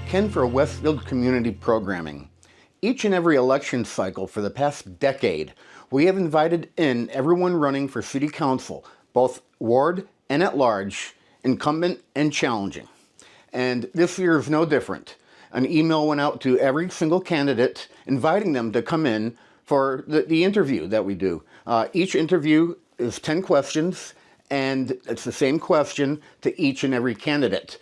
Ken for Westfield Community Programming. Each and every election cycle for the past decade, we have invited in everyone running for City Council, both ward and at large, incumbent and challenging. And this year is no different. An email went out to every single candidate inviting them to come in for the interview that we do. Each interview is 10 questions, and it's the same question to each and every candidate.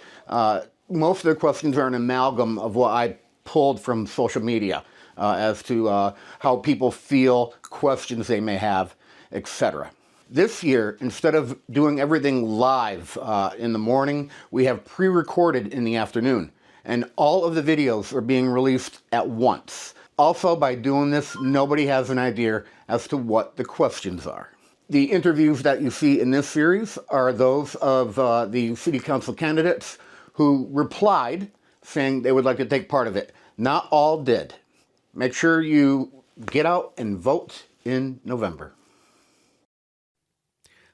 Most of the questions are an amalgam of what I pulled from social media as to how people feel, questions they may have, etc. This year, instead of doing everything live in the morning, we have pre-recorded in the afternoon. And all of the videos are being released at once. Also, by doing this, nobody has an idea as to what the questions are. The interviews that you see in this series are those of the City Council candidates who replied saying they would like to take part of it. Not all did. Make sure you get out and vote in November.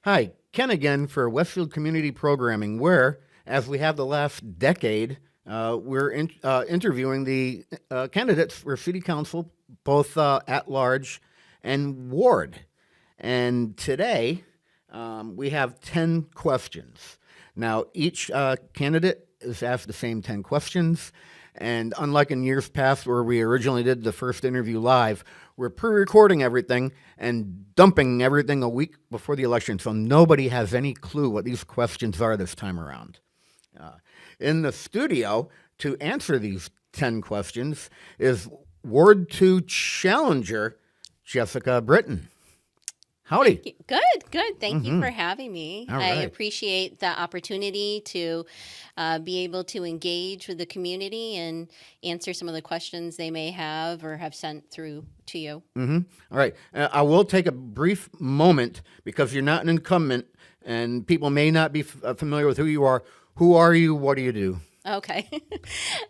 Hi, Ken again for Westfield Community Programming, where, as we have the last decade, we're interviewing the candidates for City Council, both at large and ward. And today, we have 10 questions. Now, each candidate is asked the same 10 questions. And unlike in years past where we originally did the first interview live, we're pre-recording everything and dumping everything a week before the election. So nobody has any clue what these questions are this time around. In the studio to answer these 10 questions is Ward 2 challenger, Jessica Britton. Howdy. Good. Thank you for having me. All I right. appreciate the opportunity to be able to engage with the community and answer some of the questions they may have or have sent through to you. All right. I will take a brief moment because you're not an incumbent and people may not be familiar with who you are. Who are you? What do you do? Okay.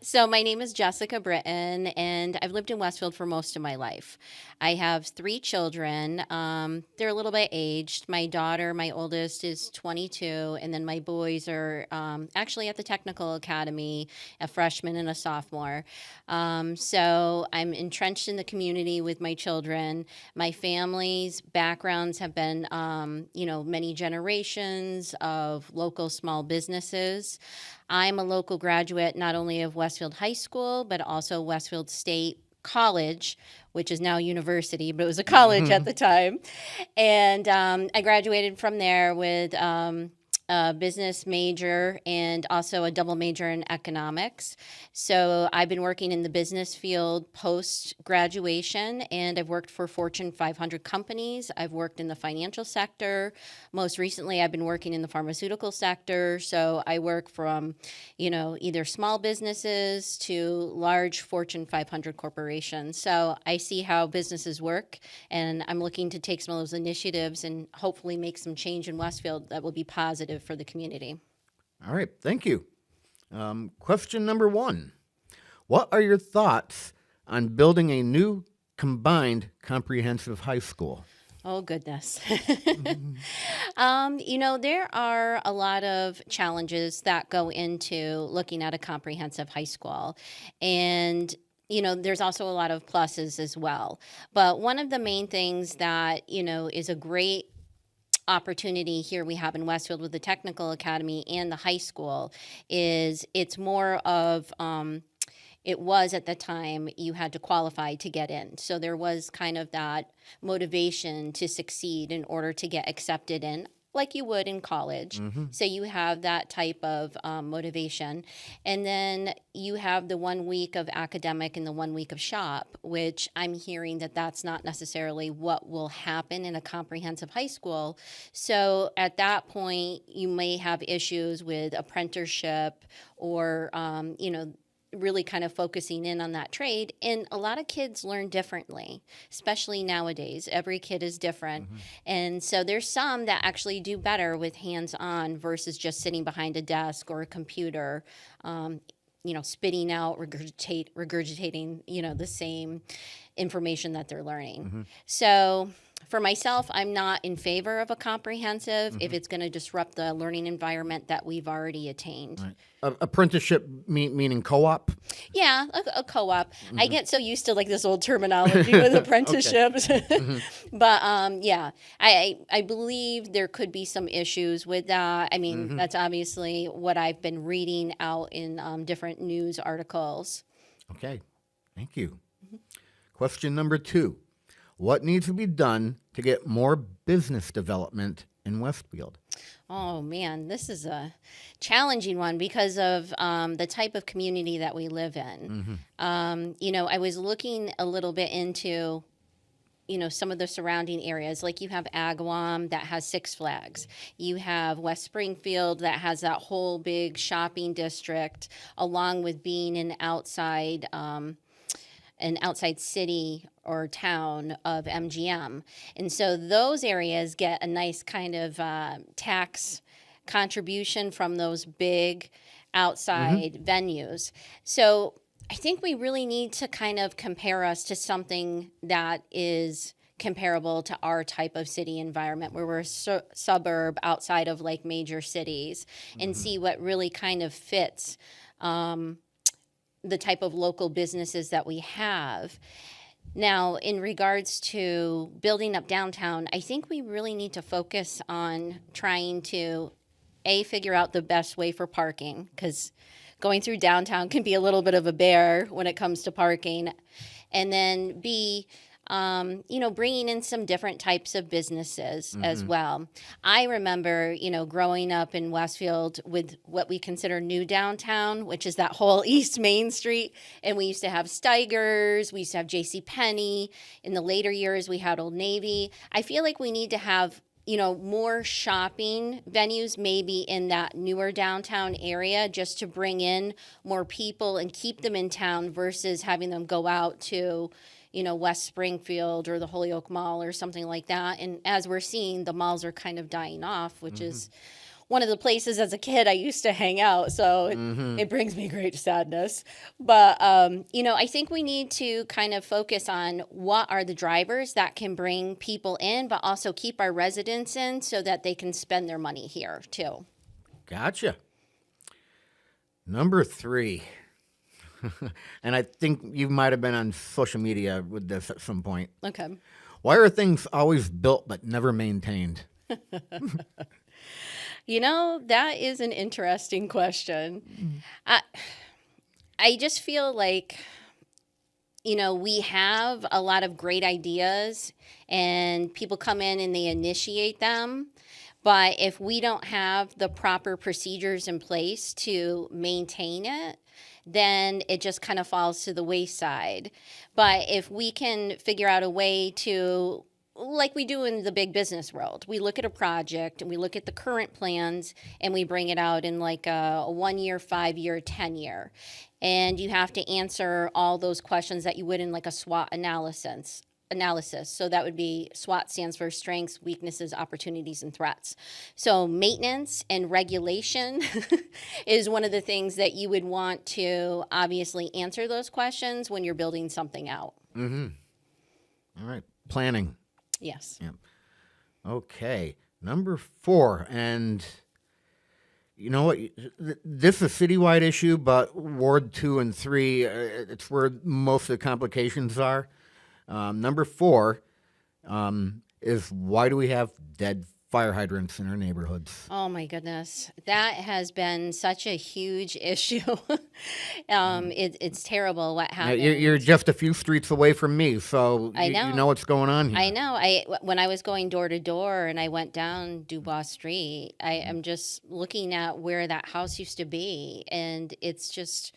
So my name is Jessica Britton, and I've lived in Westfield for most of my life. I have 3 children. They're a little bit aged. My daughter, my oldest, is 22, and then my boys are actually at the Technical Academy, a freshman and a sophomore. So I'm entrenched in the community with my children. My family's backgrounds have been, many generations of local small businesses. I'm a local graduate not only of Westfield High School, but also Westfield State College, which is now university, but it was a college at the time. And I graduated from there with a business major and also a double major in economics. So I've been working in the business field post-graduation, and I've worked for Fortune 500 companies. I've worked in the financial sector. Most recently, I've been working in the pharmaceutical sector. So I work from, either small businesses to large Fortune 500 corporations. So I see how businesses work, and I'm looking to take some of those initiatives and hopefully make some change in Westfield that will be positive for the community. All right. Thank you. Question number 1. What are your thoughts on building a new combined comprehensive high school? Oh, goodness. There are a lot of challenges that go into looking at a comprehensive high school. And there's also a lot of pluses as well. But one of the main things that, is a great opportunity here we have in Westfield with the Technical Academy and the high school is it's more of it was at the time you had to qualify to get in. So there was kind of that motivation to succeed in order to get accepted in, like you would in college. So you have that type of motivation. And then you have the 1 week of academic and the 1 week of shop, which I'm hearing that that's not necessarily what will happen in a comprehensive high school. So at that point, you may have issues with apprenticeship or, really kind of focusing in on that trade. And a lot of kids learn differently, especially nowadays. Every kid is different. And so there's some that actually do better with hands-on versus just sitting behind a desk or a computer, spitting out, regurgitating, the same information that they're learning. So For myself, I'm not in favor of a comprehensive if it's going to disrupt the learning environment that we've already attained. Right. Apprenticeship meaning co-op? Yeah, a co-op. I get so used to like this old terminology with apprenticeships, but yeah, I believe there could be some issues with that. I mean, that's obviously what I've been reading out in different news articles. Okay, thank you. Question number 2. What needs to be done to get more business development in Westfield? Oh man, this is a challenging one because of the type of community that we live in. I was looking a little bit into some of the surrounding areas. Like you have Agawam that has Six Flags. You have West Springfield that has that whole big shopping district, along with being an outside city or town of MGM. And so those areas get a nice kind of tax contribution from those big outside venues. So I think we really need to kind of compare us to something that is comparable to our type of city environment where we're a suburb outside of like major cities and see what really kind of fits the type of local businesses that we have. Now, in regards to building up downtown, I think we really need to focus on trying to, figure out the best way for parking, because going through downtown can be a little bit of a bear when it comes to parking. And then B, bringing in some different types of businesses as well. I remember, growing up in Westfield with what we consider new downtown, which is that whole East Main Street. And we used to have Steiger's, we used to have J.C. Penney. In the later years, we had Old Navy. I feel like we need to have more shopping venues maybe in that newer downtown area just to bring in more people and keep them in town versus having them go out to West Springfield or the Holyoke Mall or something like that. And as we're seeing, the malls are kind of dying off, which is one of the places as a kid I used to hang out. So it brings me great sadness. But, I think we need to kind of focus on what are the drivers that can bring people in, but also keep our residents in so that they can spend their money here too. Gotcha. Number 3. And I think you might have been on social media with this at some point. Okay. Why are things always built but never maintained? That is an interesting question. I just feel like, we have a lot of great ideas and people come in and they initiate them. But if we don't have the proper procedures in place to maintain it, then it just kind of falls to the wayside. But if we can figure out a way to, like we do in the big business world, we look at a project and we look at the current plans and we bring it out in like a 1 year, 5 year, 10 year. And you have to answer all those questions that you would in like a SWOT analysis. So that would be SWOT stands for strengths, weaknesses, opportunities, and threats. So maintenance and regulation is one of the things that you would want to obviously answer those questions when you're building something out. All right. Planning. Yes. Yeah. Okay. Number 4. And you know what? This is a citywide issue, but Ward 2 and 3, it's where most of the complications are. Number 4 is why do we have dead fire hydrants in our neighborhoods? Oh my goodness. That has been such a huge issue. It's terrible what happened. You're just a few streets away from me, so I know. You know what's going on here. I know. When I was going door to door and I went down Dubois Street, I am just looking at where that house used to be, and it's just,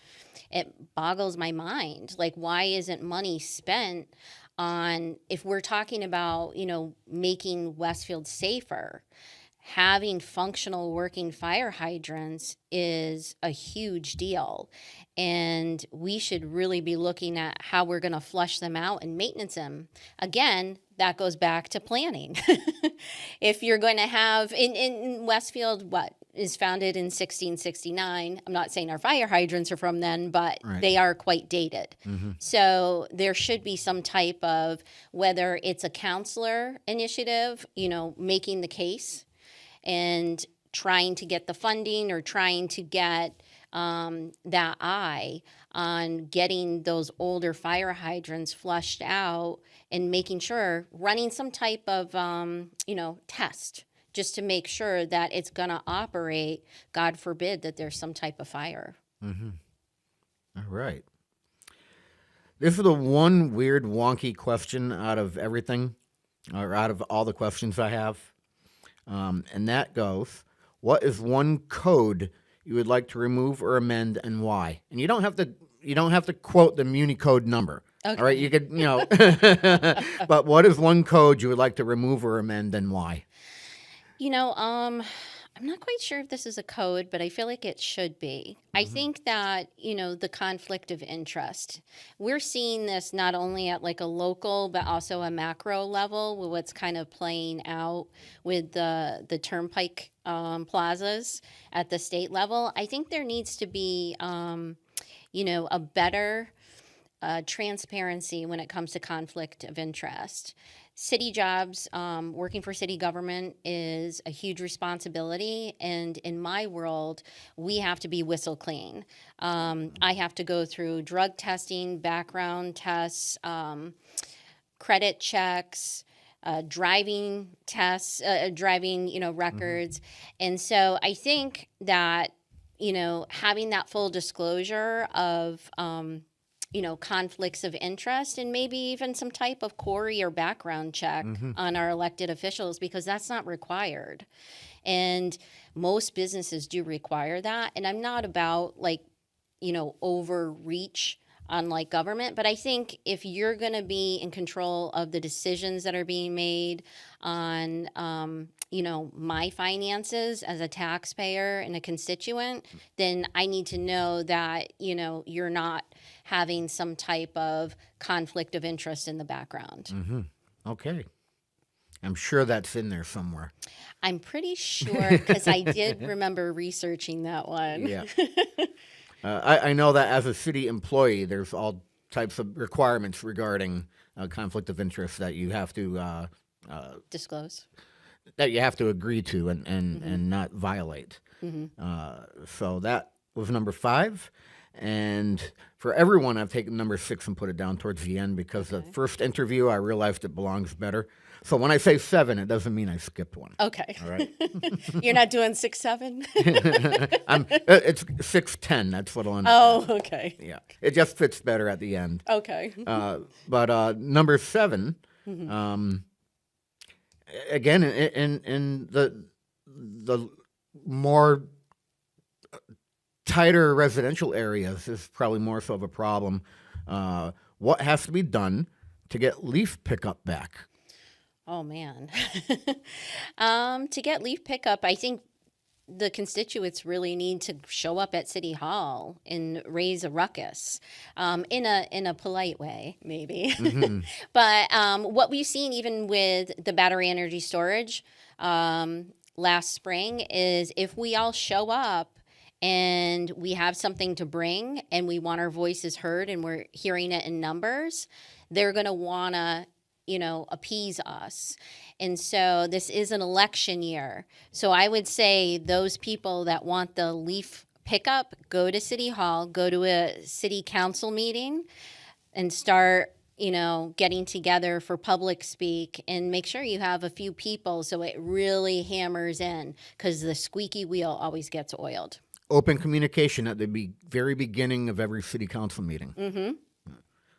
it boggles my mind. Like, why isn't money spent on, if we're talking about, making Westfield safer, having functional working fire hydrants is a huge deal. And we should really be looking at how we're going to flush them out and maintenance them. Again, that goes back to planning. If you're going to have, in Westfield, is founded in 1669. I'm not saying our fire hydrants are from then, but Right. they are quite dated. So there should be some type of, whether it's a counselor initiative, making the case and trying to get the funding or trying to get that eye on getting those older fire hydrants flushed out and making sure, running some type of, test just to make sure that it's going to operate, God forbid that there's some type of fire. All right. This is the one weird, wonky question out of everything, or out of all the questions I have. And that goes, what is one code you would like to remove or amend and why? And you don't have to quote the Muni code number. Okay. All right, you could, but what is one code you would like to remove or amend and why? I'm not quite sure if this is a code, but I feel like it should be. I think that, the conflict of interest, we're seeing this not only at like a local, but also a macro level with what's kind of playing out with the turnpike plazas at the state level. I think there needs to be, a better transparency when it comes to conflict of interest. City jobs, working for city government is a huge responsibility. And in my world, we have to be whistle clean. I have to go through drug testing, background tests, credit checks, driving tests, records. And so I think that, having that full disclosure of, conflicts of interest and maybe even some type of query or background check on our elected officials, because that's not required. And most businesses do require that. And I'm not about overreach on government, but I think if you're going to be in control of the decisions that are being made on, my finances as a taxpayer and a constituent, then I need to know that, you're not having some type of conflict of interest in the background. Okay. I'm sure that's in there somewhere. I'm pretty sure because I did remember researching that one. Yeah. I know that as a city employee, there's all types of requirements regarding conflict of interest that you have to Disclose. that you have to agree to and not violate. So that was number 5. And for everyone, I've taken number 6 and put it down towards the end because the first interview, I realized it belongs better. So when I say 7, it doesn't mean I skipped one. Okay. All right. You're not doing 6, 7? It's 6-10. That's what I'll end up Oh, with. okay. Yeah. It just fits better at the end. Okay. But number 7, again, in the more tighter residential areas is probably more so of a problem. What has to be done to get leaf pickup back? Oh, man. To get leaf pickup, I think the constituents really need to show up at City Hall and raise a ruckus in a polite way, maybe. But what we've seen even with the battery energy storage last spring is if we all show up and we have something to bring and we want our voices heard and we're hearing it in numbers, they're going to want to appease us. And so this is an election year. So I would say those people that want the leaf pickup, go to City Hall, go to a city council meeting and start, getting together for public speak and make sure you have a few people so it really hammers in because the squeaky wheel always gets oiled. Open communication at the very beginning of every city council meeting.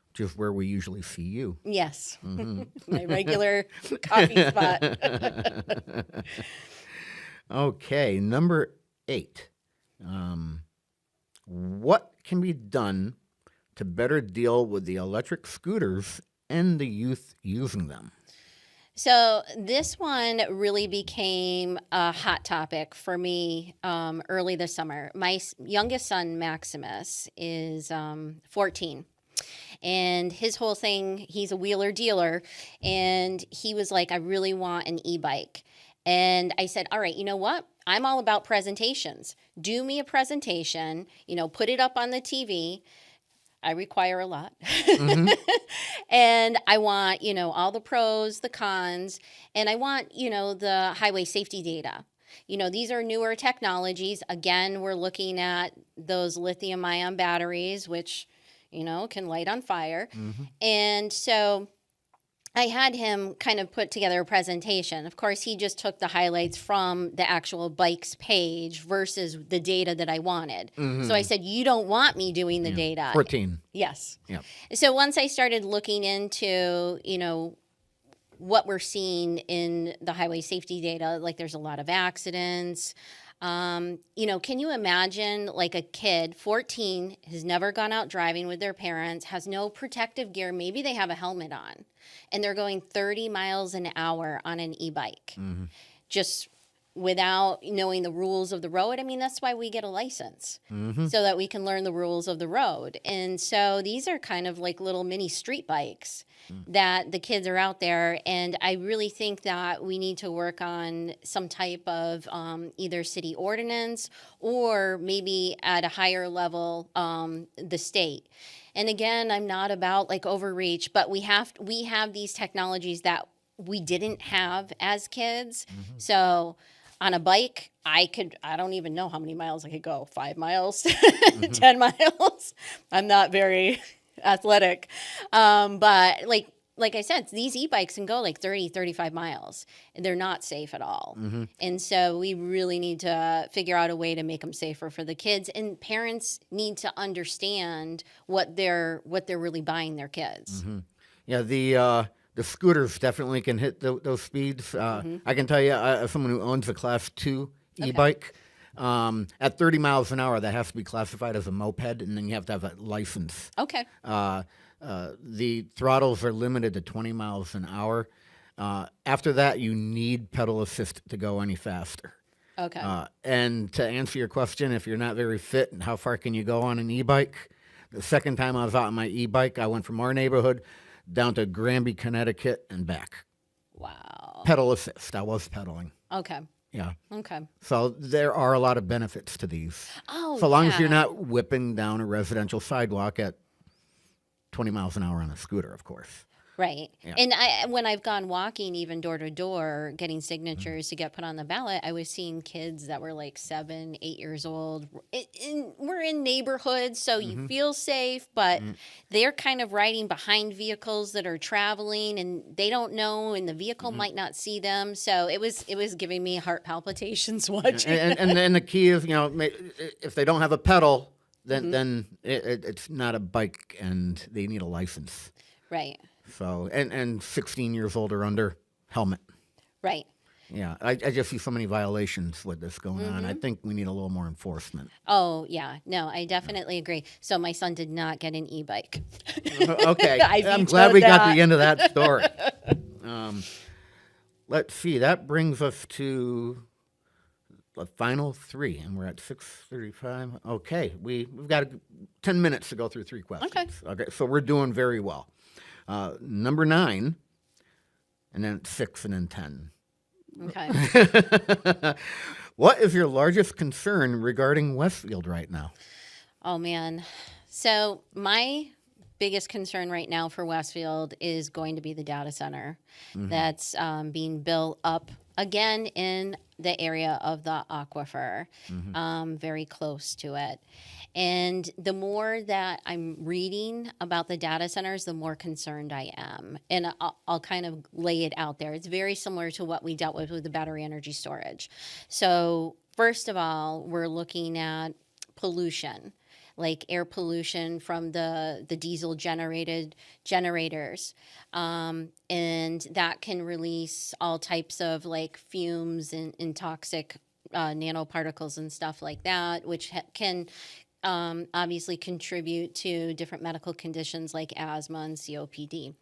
Which is where we usually see you. Yes. My regular coffee spot. Okay, number 8. What can be done to better deal with the electric scooters and the youth using them? So this one really became a hot topic for me early this summer. My youngest son, Maximus, is 14. And his whole thing, he's a wheeler dealer, and he was like, I really want an e-bike. And I said, all right, you know what? I'm all about presentations. Do me a presentation, put it up on the TV. I require a lot. And I want, all the pros, the cons, and I want, the highway safety data. These are newer technologies. Again, we're looking at those lithium ion batteries, which, can light on fire. And so I had him kind of put together a presentation. Of course, he just took the highlights from the actual bike's page versus the data that I wanted. So I said, you don't want me doing the data. 14. Yes. Yep. So once I started looking into, what we're seeing in the highway safety data, like there's a lot of accidents. Can you imagine like a kid, 14, has never gone out driving with their parents, has no protective gear, maybe they have a helmet on, and they're going 30 miles an hour on an e-bike, just without knowing the rules of the road. I mean, that's why we get a license, so that we can learn the rules of the road. And so these are kind of like little mini street bikes that the kids are out there. And I really think that we need to work on some type of either city ordinance or maybe at a higher level, the state. And again, I'm not about like overreach, but we have these technologies that we didn't have as kids. So on a bike, I don't even know how many miles I could go. 5 miles, 10 miles. I'm not very athletic. But like I said, these e-bikes can go like 30, 35 miles. They're not safe at all. And so we really need to figure out a way to make them safer for the kids. And parents need to understand what they're really buying their kids. Yeah, the scooters definitely can hit those speeds. I can tell you, as someone who owns a Class 2 e-bike, at 30 miles an hour, that has to be classified as a moped, and then you have to have a license. Okay. The throttles are limited to 20 miles an hour. After that, you need pedal assist to go any faster. Okay. And to answer your question, if you're not very fit, and how far can you go on an e-bike? The second time I was out on my e-bike, I went from our neighborhood down to Granby, Connecticut, and back. Wow. Pedal assist. I was pedaling. Okay. Yeah. Okay. So there are a lot of benefits to these. Oh, So long as yeah. you're not whipping down a residential sidewalk at 20 miles an hour on a scooter, of course. Right. Yeah. And when I've gone walking, even door to door, getting signatures to get put on the ballot, I was seeing kids that were like 7, 8 years old. We're in neighborhoods, so you feel safe, but they're kind of riding behind vehicles that are traveling, and they don't know, and the vehicle might not see them. So it was giving me heart palpitations watching. And the key is, if they don't have a pedal, then it's not a bike, and they need a license. Right. So and 16 years old or under, helmet. Right. Yeah, I just see so many violations with this going on. I think we need a little more enforcement. Oh, yeah. No, I definitely agree. So my son did not get an e-bike. Okay, I I'm vetoed glad we got that. the end of that story. Let's see, that brings us to the final 3, and we're at 6:35. Okay, we've got 10 minutes to go through 3 questions. Okay, so we're doing very well. Number 9, and then 6, and then 10. Okay. What is your largest concern regarding Westfield right now? Oh, man. So my biggest concern right now for Westfield is going to be the data center that's being built up again in the area of the aquifer, very close to it. And the more that I'm reading about the data centers, the more concerned I am. And I'll kind of lay it out there. It's very similar to what we dealt with the battery energy storage. So first of all, we're looking at pollution, like air pollution from the diesel generated generators. And that can release all types of like fumes and toxic nanoparticles and stuff like that, which can obviously contribute to different medical conditions like asthma and COPD.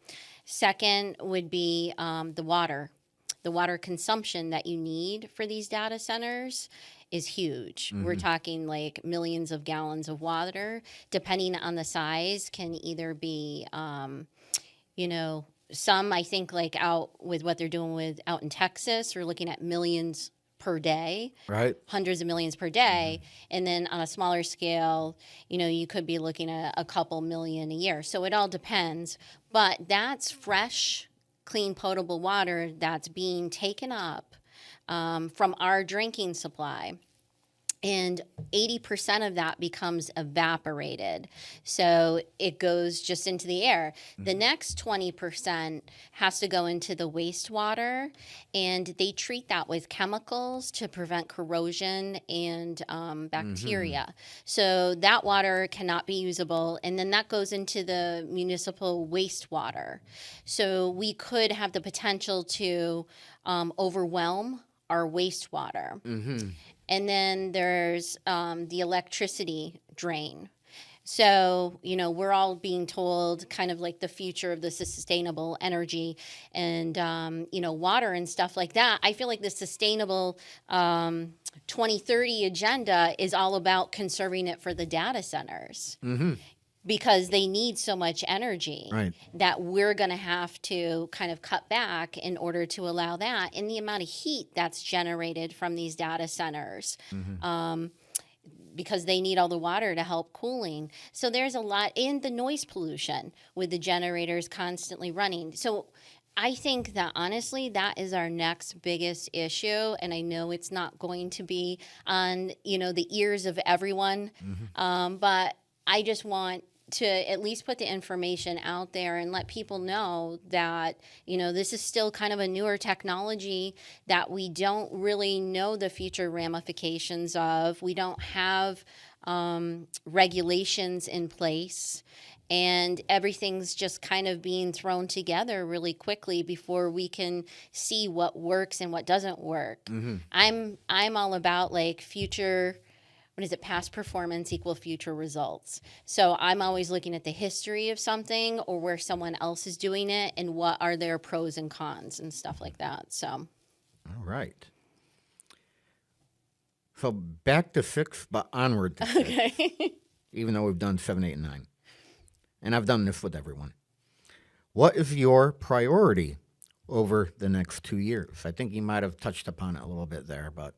Second would be the water. The water consumption that you need for these data centers is huge. We're talking like millions of gallons of water, depending on the size, can either be, some I think like out with what they're doing with out in Texas, we're looking at millions per day, Right. hundreds of millions per day. And then on a smaller scale, you could be looking at a couple million a year. So it all depends. But that's fresh, clean, potable water that's being taken up from our drinking supply. And 80% of that becomes evaporated. So it goes just into the air. The next 20% has to go into the wastewater, and they treat that with chemicals to prevent corrosion and bacteria. So that water cannot be usable, and then that goes into the municipal wastewater. So we could have the potential to overwhelm our wastewater. And then there's the electricity drain. So, we're all being told kind of like the future of the sustainable energy and, water and stuff like that. I feel like the sustainable 2030 agenda is all about conserving it for the data centers. Because they need so much energy Right. that we're going to have to kind of cut back in order to allow that. And the amount of heat that's generated from these data centers, because they need all the water to help cooling. So there's a lot in the noise pollution with the generators constantly running. So I think that honestly, that is our next biggest issue. And I know it's not going to be on, the ears of everyone. But I just want to at least put the information out there and let people know that, this is still kind of a newer technology that we don't really know the future ramifications of. We don't have regulations in place. And everything's just kind of being thrown together really quickly before we can see what works and what doesn't work. I'm all about like future, what is it, past performance equal future results. So I'm always looking at the history of something or where someone else is doing it and what are their pros and cons and stuff like that. So, All right. So back to 6, but onward to 6, okay. even though we've done 7, 8, and 9. And I've done this with everyone. What is your priority over the next 2 years? I think you might have touched upon it a little bit there, but.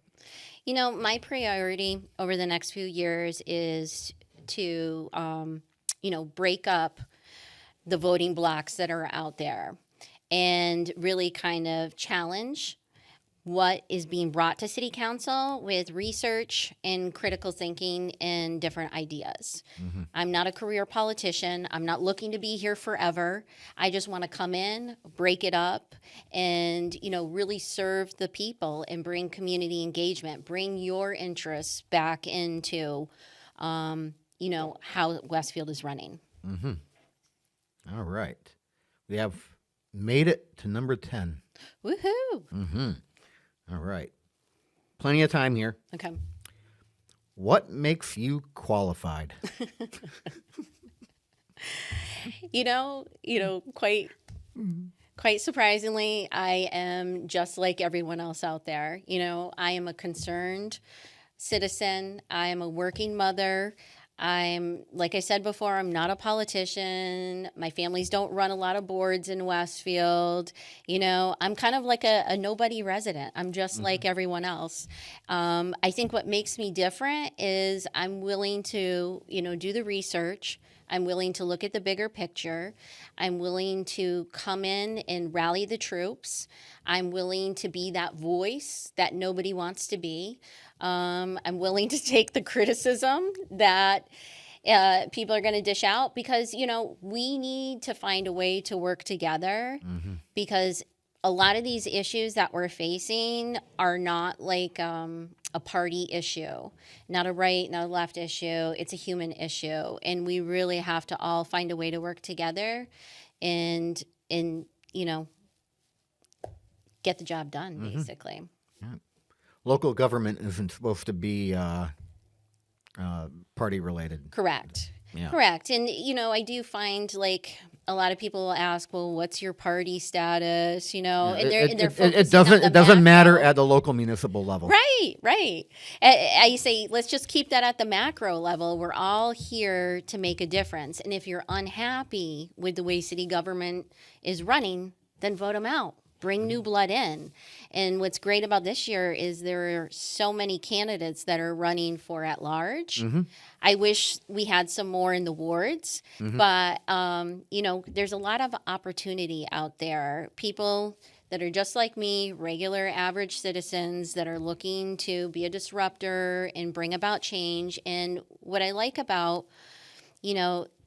My priority over the next few years is to, break up the voting blocks that are out there and really kind of challenge what is being brought to City Council with research and critical thinking and different ideas. I'm not a career politician. I'm not looking to be here forever. I just want to come in, break it up, and really serve the people and bring community engagement, bring your interests back into how Westfield is running. All right. We have made it to number 10. Woohoo! All right. Plenty of time here. Okay. What makes you qualified? Quite surprisingly, I am just like everyone else out there. I am a concerned citizen. I am a working mother. Like I said before, I'm not a politician. My families don't run a lot of boards in Westfield. I'm kind of like a nobody resident. I'm just like everyone else. I think what makes me different is I'm willing to, do the research. I'm willing to look at the bigger picture. I'm willing to come in and rally the troops. I'm willing to be that voice that nobody wants to be. I'm willing to take the criticism that people are going to dish out because, we need to find a way to work together because a lot of these issues that we're facing are not like a party issue, not a right, not a left issue. It's a human issue. And we really have to all find a way to work together and get the job done, basically. Local government isn't supposed to be party related. Correct. Yeah. Correct. And, I do find like a lot of people will ask, well, what's your party status? And they're It focusing on the doesn't matter macro. at the local municipal level. Right. I say, let's just keep that at the macro level. We're all here to make a difference. And if you're unhappy with the way city government is running, then vote them out. bring new blood in. And what's great about this year is there are so many candidates that are running for at large. I wish we had some more in the wards, but there's a lot of opportunity out there. People that are just like me, regular average citizens that are looking to be a disruptor and bring about change. And what I like about,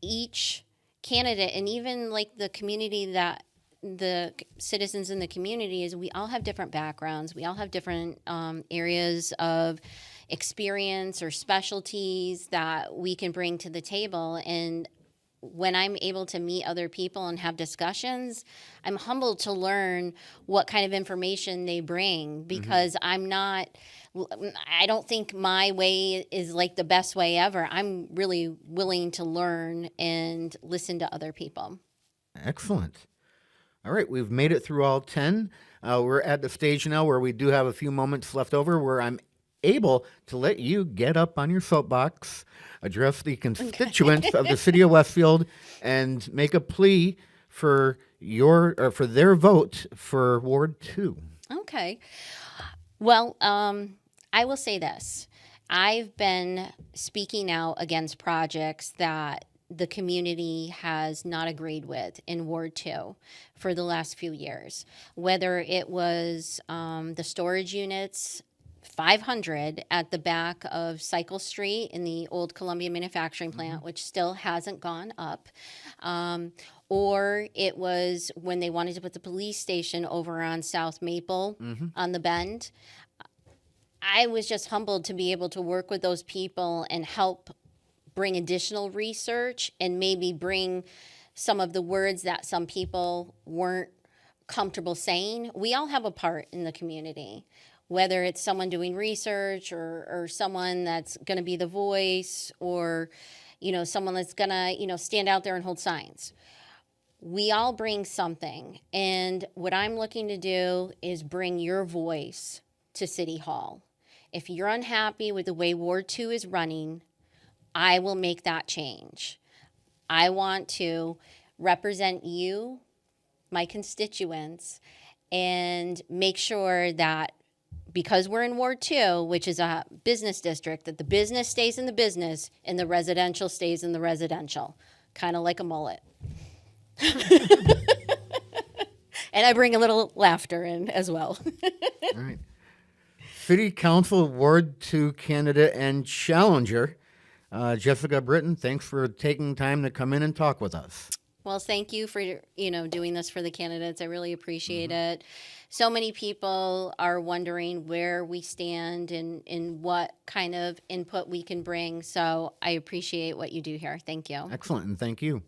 each candidate and even like the community that the citizens in the community is we all have different backgrounds. We all have different areas of experience or specialties that we can bring to the table. And when I'm able to meet other people and have discussions, I'm humbled to learn what kind of information they bring because I don't think my way is like the best way ever. I'm really willing to learn and listen to other people. Excellent. All right, we've made it through all 10. We're at the stage now where we do have a few moments left over where I'm able to let you get up on your soapbox, address the constituents of the city of Westfield, and make a plea for for their vote for Ward 2. Okay. Well, I will say this. I've been speaking out against projects that the community has not agreed with in Ward 2 for the last few years, whether it was the storage units, 500 at the back of Cycle Street in the old Columbia Manufacturing Plant, which still hasn't gone up, or it was when they wanted to put the police station over on South Maple on the Bend. I was just humbled to be able to work with those people and help bring additional research and maybe bring some of the words that some people weren't comfortable saying. We all have a part in the community, whether it's someone doing research or someone that's going to be the voice or, someone that's going to, stand out there and hold signs. We all bring something. And what I'm looking to do is bring your voice to City Hall. If you're unhappy with the way Ward 2 is running, I will make that change. I want to represent you, my constituents, and make sure that because we're in Ward 2, which is a business district, that the business stays in the business and the residential stays in the residential, kind of like a mullet. And I bring a little laughter in as well. All right. City Council Ward 2 candidate and challenger, Jessica Britton, thanks for taking time to come in and talk with us. Well, thank you for, doing this for the candidates. I really appreciate it. So many people are wondering where we stand and what kind of input we can bring. So I appreciate what you do here. Thank you. Excellent, and thank you.